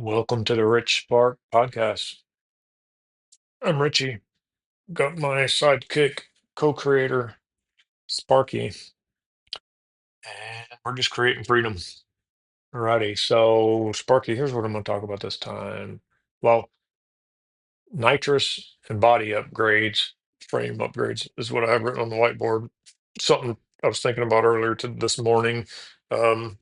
Welcome to the Rich Spark podcast. I'm Richie. Got my sidekick, co-creator, Sparky, and we're just creating freedom. Alrighty, so Sparky, here's what I'm going to talk about this time. Well, nitrous and body upgrades, frame upgrades is what I have written on the whiteboard. Something I was thinking about earlier this morning,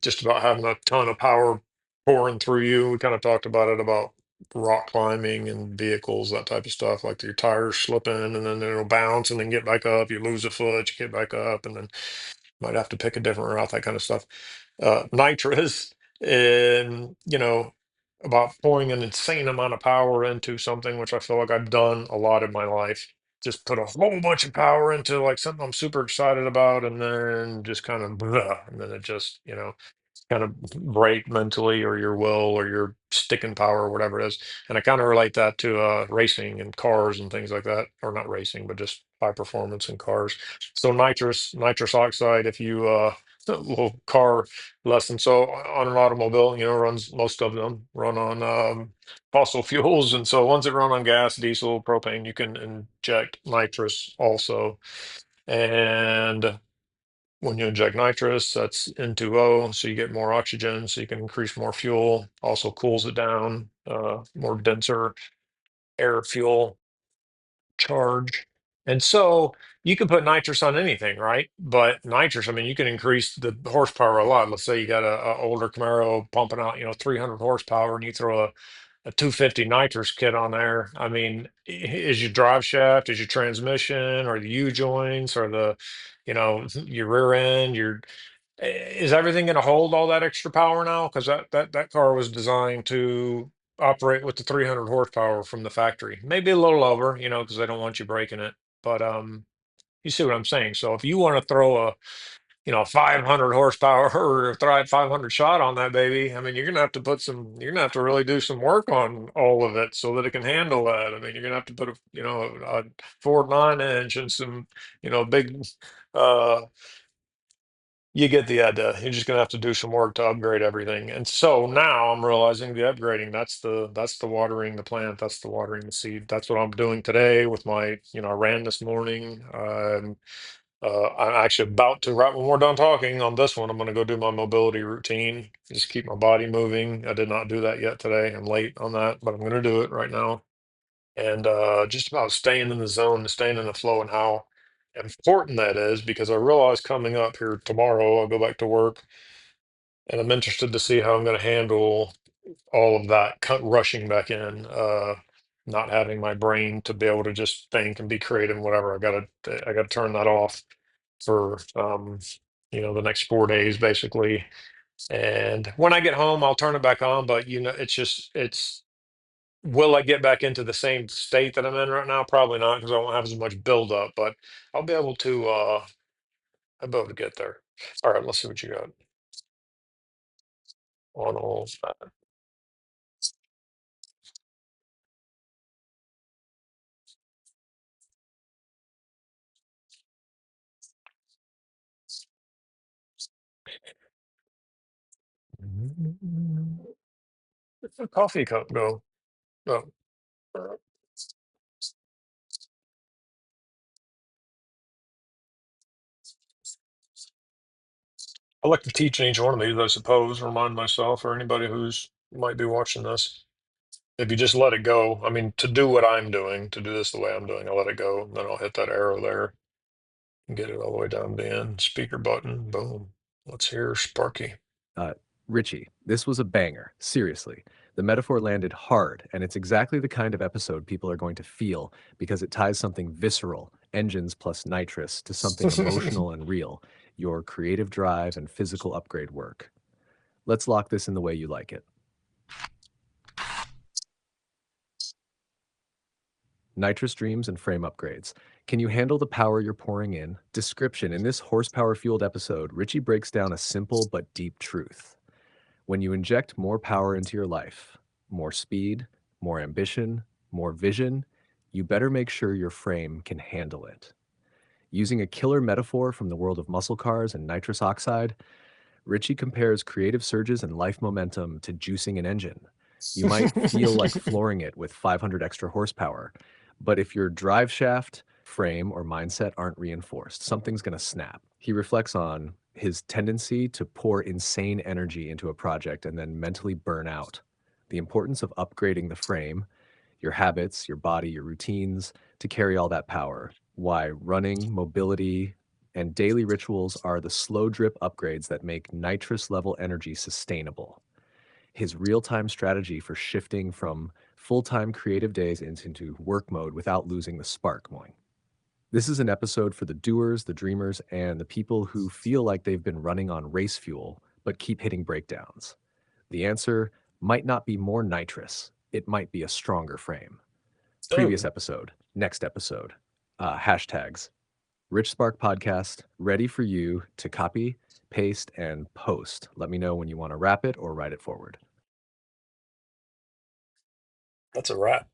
just about having a ton of power pouring through you. We kind of talked about it about rock climbing and vehicles, that type of stuff, like your tires slipping and then it'll bounce and then get back up. You lose a foot, you get back up, and then might have to pick a different route, that kind of stuff. Nitrous, and about pouring an insane amount of power into something, which I feel like I've done a lot in my life. Just put a whole bunch of power into like something I'm super excited about, and then just kind of, and then it just, kind of break mentally or your will or your sticking power or whatever it is. And I kind of relate that to racing and cars and things like that, or not racing, but just high performance in cars. So nitrous oxide, if you a little car lesson. So on an automobile, runs, most of them run on fossil fuels. And so ones that run on gas, diesel, propane, you can inject nitrous also. And when you inject nitrous, that's N2O, so you get more oxygen, so you can increase more fuel. Also cools it down, more denser air fuel charge. And so you can put nitrous on anything, right? But nitrous, I mean, you can increase the horsepower a lot. Let's say you got a older Camaro pumping out, 300 horsepower, and you throw a 250 nitrous kit on there. I mean, is your drive shaft, is your transmission, or the U joints, or your rear end, is everything going to hold all that extra power now? Because that car was designed to operate with the 300 horsepower from the factory, maybe a little over, because they don't want you breaking it. But you see what I'm saying. So if you want to throw a 500 horsepower or throw a 500 shot on that baby, I mean, you're gonna have to really do some work on all of it so that it can handle that. I mean, you're gonna have to put a Ford 9 inch and some, big. Uh, you get the idea. You're just gonna have to do some work to upgrade everything. And so now I'm realizing the upgrading, that's the watering the plant, that's the watering the seed. That's what I'm doing today with my, I ran this morning. I'm actually about to, right when we're done talking on this one, I'm gonna go do my mobility routine, just keep my body moving. I did not do that yet today. I'm late on that, but I'm gonna do it right now. And just about staying in the zone and staying in the flow, and how important that is, because I realize coming up here tomorrow, I'll go back to work, and I'm interested to see how I'm going to handle all of that rushing back in, not having my brain to be able to just think and be creative and whatever. I got to turn that off for the next 4 days basically. And when I get home, I'll turn it back on. But it's will I get back into the same state that I'm in right now? Probably not, because I won't have as much buildup. But I'll be able to. I'll be able to get there. All right, let's see what you got on all that. Where'd the coffee cup go? Oh, uh, I like to teach in each one of these, I suppose. Remind myself or anybody who's might be watching this. If you just let it go, I mean, to do what I'm doing, to do this the way I'm doing, I'll let it go. Then I'll hit that arrow there and get it all the way down to the end. Speaker button, boom. Let's hear Sparky. Uh, Richie, this was a banger. Seriously. The metaphor landed hard, and it's exactly the kind of episode people are going to feel because it ties something visceral, engines plus nitrous, to something emotional and real, your creative drive and physical upgrade work. Let's lock this in the way you like it. Nitrous dreams and frame upgrades. Can you handle the power you're pouring in? Description. In this horsepower fueled episode, Richie breaks down a simple but deep truth. When you inject more power into your life, more speed, more ambition, more vision, you better make sure your frame can handle it. Using a killer metaphor from the world of muscle cars and nitrous oxide, Ritchie compares creative surges and life momentum to juicing an engine. You might feel like flooring it with 500 extra horsepower, but if your drive shaft, frame, or mindset aren't reinforced, something's going to snap. He reflects on his tendency to pour insane energy into a project and then mentally burn out. The importance of upgrading the frame, your habits, your body, your routines to carry all that power. Why running, mobility, and daily rituals are the slow drip upgrades that make nitrous level energy sustainable. His real time strategy for shifting from full time creative days into work mode without losing the spark. Moing. This is an episode for the doers, the dreamers, and the people who feel like they've been running on race fuel but keep hitting breakdowns. The answer might not be more nitrous, it might be a stronger frame. Previous Oh, episode, next episode, hashtags. Rich Spark Podcast, ready for you to copy, paste, and post. Let me know when you want to wrap it or write it forward. that's a wrap.